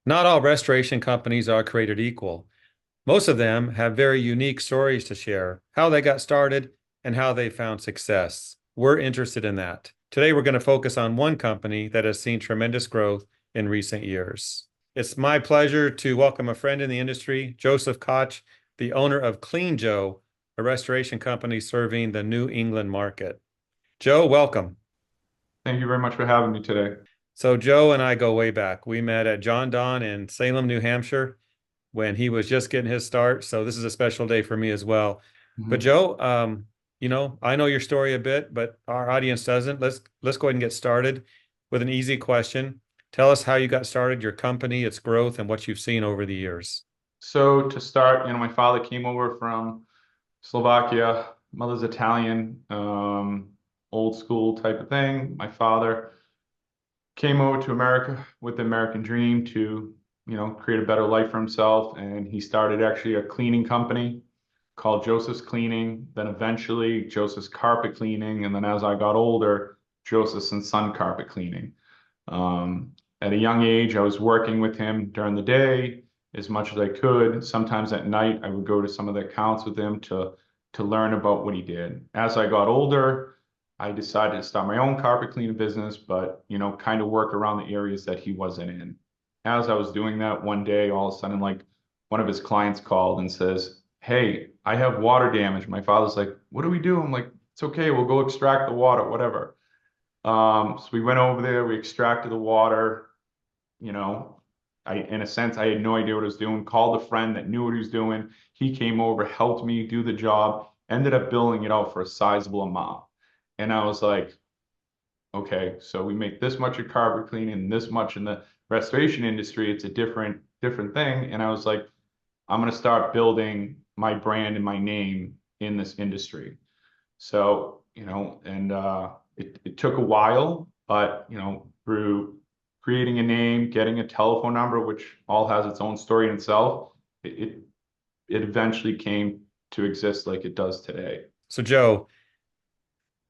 Not all restoration companies are created equal. Most of them have very unique stories to share, how they got started and how they found success. We're interested in that. Today, we're going to focus on one company that has seen tremendous growth in recent years. It's my pleasure to welcome a friend in the industry, Josef Koch, the owner of Clean Joe, a restoration company serving the New England market. Joe, welcome. Thank you very much for having me today. So Joe and I go way back. We met at John Donne in Salem, New Hampshire, when he was just getting his start. So this is a special day for me as well. But Mhm. Joe, I know your story a bit, but our audience doesn't. Let's go ahead and get started with an easy question. Tell us how you got started, your company, its growth, and what you've seen over the years. So to start, my father came over from Slovakia. Mother's Italian, old school type of thing. My father came over to America with the American dream to, create a better life for himself. And he started actually a cleaning company called Joseph's Cleaning, then eventually Joseph's Carpet Cleaning. And then as I got older, Joseph's and Son Carpet Cleaning. Um, at a young age, I was working with him during the day as much as I could. Sometimes at night, I would go to some of the accounts with him to learn about what he did. As I got older, I decided to start my own carpet cleaning business, but kind of work around the areas that he wasn't in. As I was doing that one day, all of a sudden, like one of his clients called and says, "Hey, I have water damage." My father's like, "What do we do?" I'm like, "It's okay. We'll go extract the water, whatever." So we went over there, we extracted the water, you know, in a sense, I had no idea what I was doing, called a friend that knew what he was doing. He came over, helped me do the job, ended up billing it out for a sizable amount. And I was like, okay, so we make this much in carpet cleaning and this much in the restoration industry. It's a different thing. And I was like, I'm going to start building my brand and my name in this industry. So, it took a while, but, through creating a name, getting a telephone number, which all has its own story in itself, it eventually came to exist like it does today. So Joe,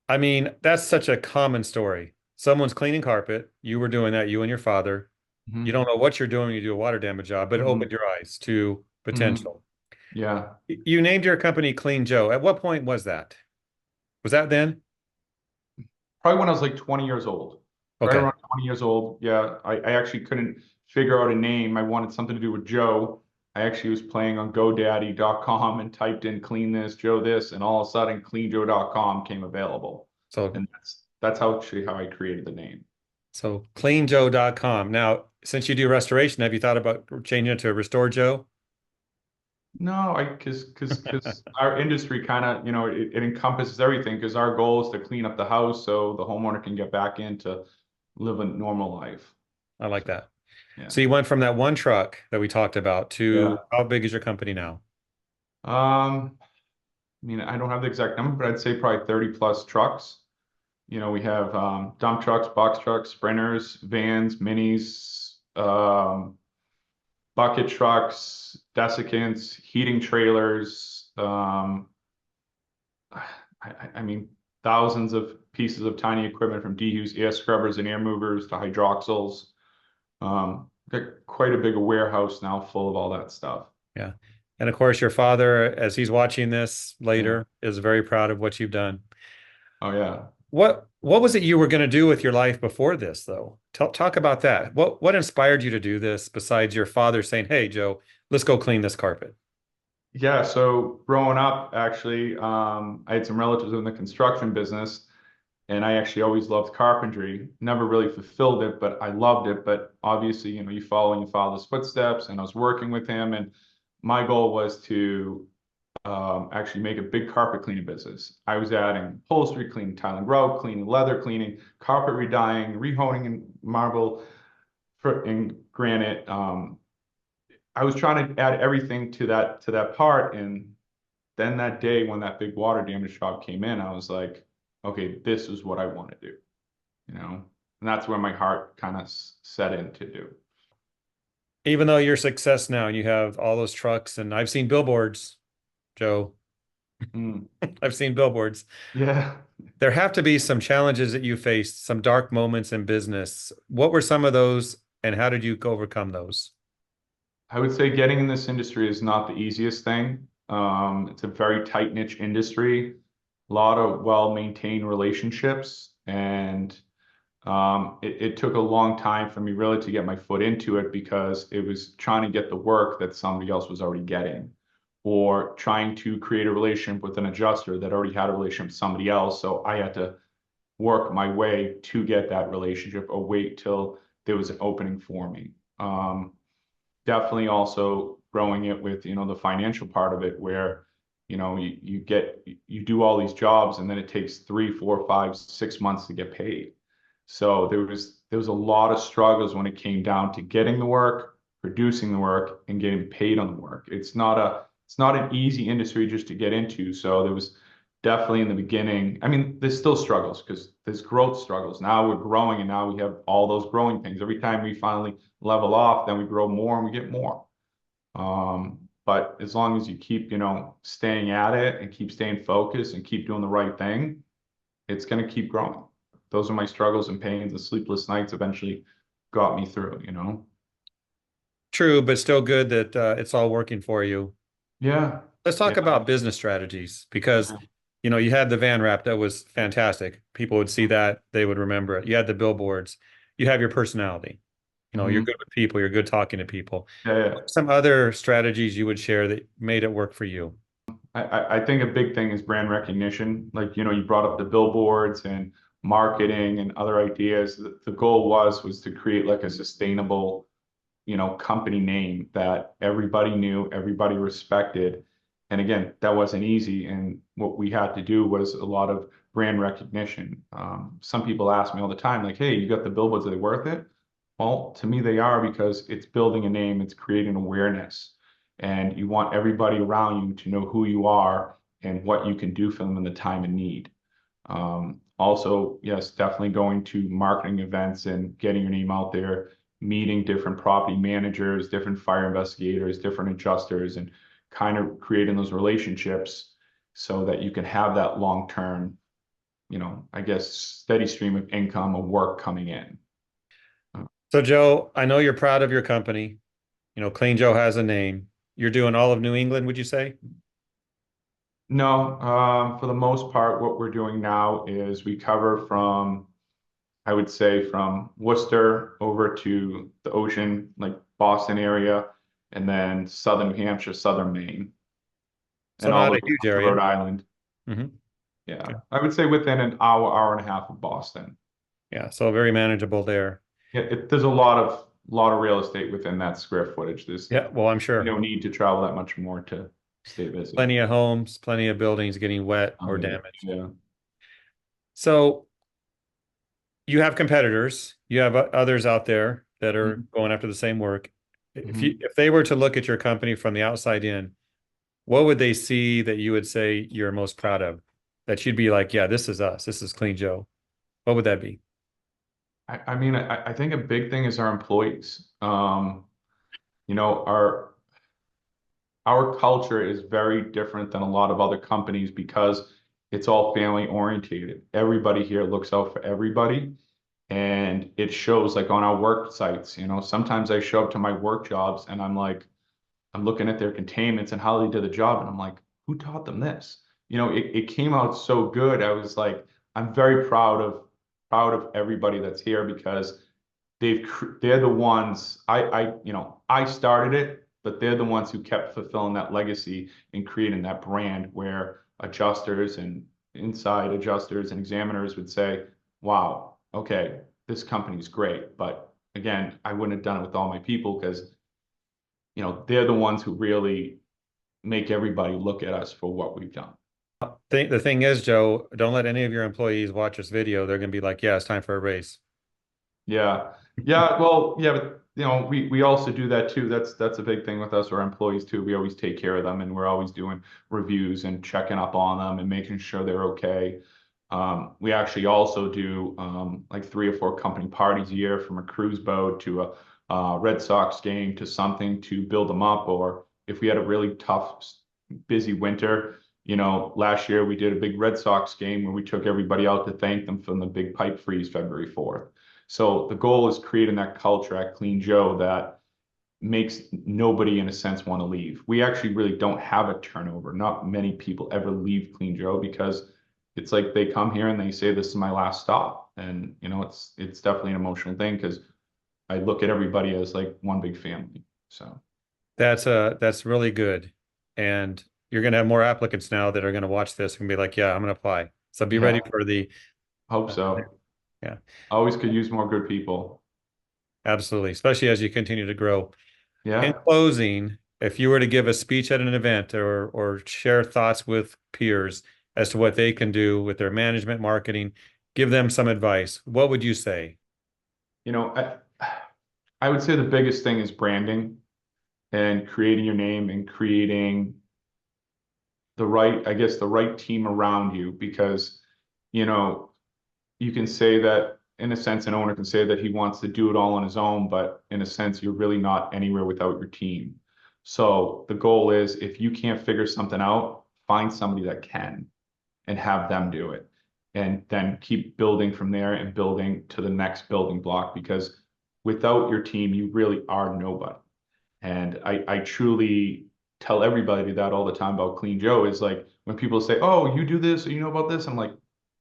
I mean, that's such a common story. Someone's cleaning carpet, you were doing that, you and your father. You Hmm. don't know what you're doing when you do a water damage job, but it opened Hmm. your eyes to Hmm. potential. Yeah. You named your company Clean Joe. At what point was that? Was that then? Probably when I was like 20 years old, right Okay. around 20 years old. Yeah. I actually couldn't figure out a name. I wanted something to do with Joe. I actually was playing on GoDaddy.com and typed in clean this, Joe this, and all of a sudden cleanjoe.com came available. So And that's how actually how I created the name. cleanjoe.com. Now, since you do restoration, have you thought about changing it to Restore Joe? No, because our industry kind of, it encompasses everything because our goal is to clean up the house so the homeowner can get back in to live a normal life. I like So that. yeah. So you went from that one truck that we talked about to Yeah. how big is your company now? I mean, I don't have the exact number, but I'd say probably 30 plus trucks. We have dump trucks, box trucks, sprinters, vans, minis, bucket trucks, desiccants, heating trailers. I mean, thousands of pieces of tiny equipment from dehuse air scrubbers and air movers to hydroxyls. Got quite a big warehouse now full of all that stuff. Yeah. And of course, your father, as he's watching this Yeah. later, is very proud of what you've done. Oh yeah. What was it you were going to do with your life before this, though? Talk about that. What inspired you to do this besides your father saying, "Hey, Joe, let's go clean this carpet"? Yeah, so growing up, actually, I had some relatives in the construction business, and I actually always loved carpentry. Never really fulfilled it, but I loved it. But obviously, you follow in your father's footsteps, and I was working with him, and my goal was to actually make a big carpet cleaning business. I was adding upholstery cleaning, tile and grout cleaning, leather cleaning, carpet redying, rehoning in marble, in granite. I was trying to add everything to that part, and then that day when that big water damage job came in, I was like, okay, this is what I want to do, and that's where my heart kind of set in to do. Even though you're a success now and you have all those trucks, and I've seen billboards, Joe, Mm, I've seen billboards. yeah. There have to be some challenges that you faced, some dark moments in business. What were some of those, and how did you overcome those? I would say getting in this industry is not the easiest thing. It's a very tight niche industry, a lot of well-maintained relationships, and it took a long time for me really to get my foot into it because it was trying to get the work that somebody else was already getting, or trying to create a relationship with an adjuster that already had a relationship with somebody else. So I had to work my way to get that relationship or wait till there was an opening for me. Definitely also growing it with, the financial part of it where, you do all these jobs and then it takes 3, 4, 5, 6 months to get paid. So there was a lot of struggles when it came down to getting the work, producing the work, and getting paid on the work. It's not an easy industry just to get into. So there was definitely in the beginning. I mean, there's still struggles because there's growth struggles. Now we're growing and now we have all those growing things. Every time we finally level off, then we grow more and we get more. But as long as you keep, staying at it and keep staying focused and keep doing the right thing, it's going to keep growing. Those are my struggles and pains. The sleepless nights eventually got me through. True, but still good that it's all working for you. Yeah. Let's Yeah. talk about business strategies because you had the van wrap that was fantastic. People would see that, they would remember it. You had the billboards. You have your personality. You're Mhm. good with people, you're good talking to people. Yeah, yeah. Some other strategies you would share that made it work for you. I think a big thing is brand recognition. Like, you brought up the billboards and marketing and other ideas. The goal was to create like a sustainable, company name that everybody knew, everybody respected. And again, that wasn't easy. And what we had to do was a lot of brand recognition. Some people ask me all the time, like, hey, you got the billboards, are they worth it? Well, to me, they are because it's building a name, it's creating awareness, and you want everybody around you to know who you are and what you can do for them in the time of need. Also, yes, definitely going to marketing events and getting your name out there, meeting different property managers, different fire investigators, different adjusters, and kind of creating those relationships so that you can have that long-term, I guess, steady stream of income of work coming in. So, Joe, I know you're proud of your company. Clean Joe has a name. You're doing all of New England, would you say? No, for the most part, what we're doing now is we cover from, I would say, from Worcester over to the ocean, like Boston area, and then southern New Hampshire, southern Maine, So and all not the a way huge up to area. Rhode Island. Hmm. Yeah, Okay. I would say within an hour, hour and a half of Boston. Yeah, so very manageable there. Yeah, there's a lot of real estate within that square footage. There's Yeah, well, I'm sure. no need to travel that much more to stay busy. Plenty of homes, plenty of buildings getting wet or damaged. Yeah. So you have competitors, you have others out there that are Mhm. going after the same work. If Mhm. if they were to look at your company from the outside in, what would they see that you would say you're most proud of? That you'd be like, yeah, this is us. This is Clean Joe. What would that be? I mean, I think a big thing is our employees. You know, our culture is very different than a lot of other companies because it's all family orientated. Everybody here looks out for everybody. And it shows like on our work sites, sometimes I show up to my work jobs and I'm looking at their containments and how they did the job. And I'm like, who taught them this? It came out so good. I was like, I'm very proud of everybody that's here because they're the ones I started it, but they're the ones who kept fulfilling that legacy and creating that brand where adjusters and inside adjusters and examiners would say, wow, okay, this company's great. But again, I wouldn't have done it with all my people because they're the ones who really make everybody look at us for what we've done. The thing is, Joe, don't let any of your employees watch this video. They're going to be like, yeah, it's time for a raise. Yeah. Yeah. Well, yeah, but we also do that too. That's a big thing with us, our employees too. We always take care of them and we're always doing reviews and checking up on them and making sure they're okay. We actually also do like 3 or 4 company parties a year, from a cruise boat to a Red Sox game to something to build them up. Or if we had a really tough, busy winter, last year we did a big Red Sox game where we took everybody out to thank them from the big pipe freeze February 4th. So the goal is creating that culture at Clean Joe that makes nobody in a sense want to leave. We actually really don't have a turnover. Not many people ever leave Clean Joe because it's like they come here and they say, this is my last stop. And it's definitely an emotional thing because I look at everybody as like one big family. So That's really good. And you're going to have more applicants now that are going to watch this and be like, yeah, I'm going to apply. So be ready yeah, for the, hope uh, so. yeah, Always could use more good people. absolutely. Especially as you continue to grow. In Yeah. closing, if you were to give a speech at an event or share thoughts with peers as to what they can do with their management marketing, give them some advice, what would you say? You know, I would say the biggest thing is branding and creating your name and creating the right team around you because, you know, you can say that in a sense, an owner can say that he wants to do it all on his own, but in a sense, you're really not anywhere without your team. So the goal is if you can't figure something out, find somebody that can and have them do it. And then keep building from there and building to the next building block because without your team, you really are nobody. And I truly tell everybody that all the time about Clean Joe is like when people say, "Oh, you do this or you know about this," I'm like,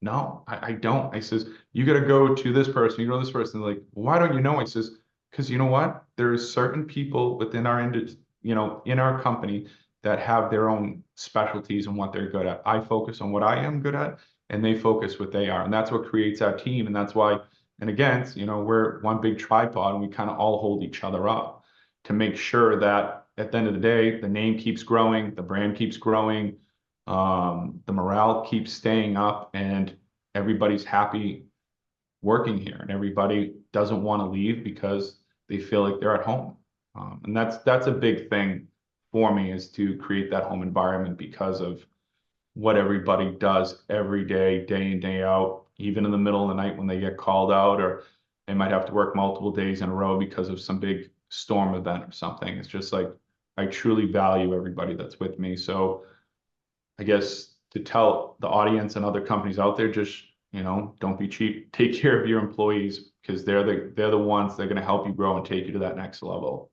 "No, I don't." I says, "You got to go to this person, you go to this person." They're like, "Why don't you know?" I says, "Because you know what? There's certain people within our industry, in our company that have their own specialties and what they're good at. I focus on what I am good at, and they focus what they are, and that's what creates our team. And that's why, and again, we're one big tripod, and we kind of all hold each other up to make sure that at the end of the day, the name keeps growing, the brand keeps growing, the morale keeps staying up, and everybody's happy working here, and everybody doesn't want to leave because they feel like they're at home. And that's a big thing for me is to create that home environment because of what everybody does every day, day in, day out, even in the middle of the night when they get called out or they might have to work multiple days in a row because of some big storm event or something. It's just like I truly value everybody that's with me. So I guess to tell the audience and other companies out there, just don't be cheap. Take care of your employees because they're the ones that are going to help you grow and take you to that next level.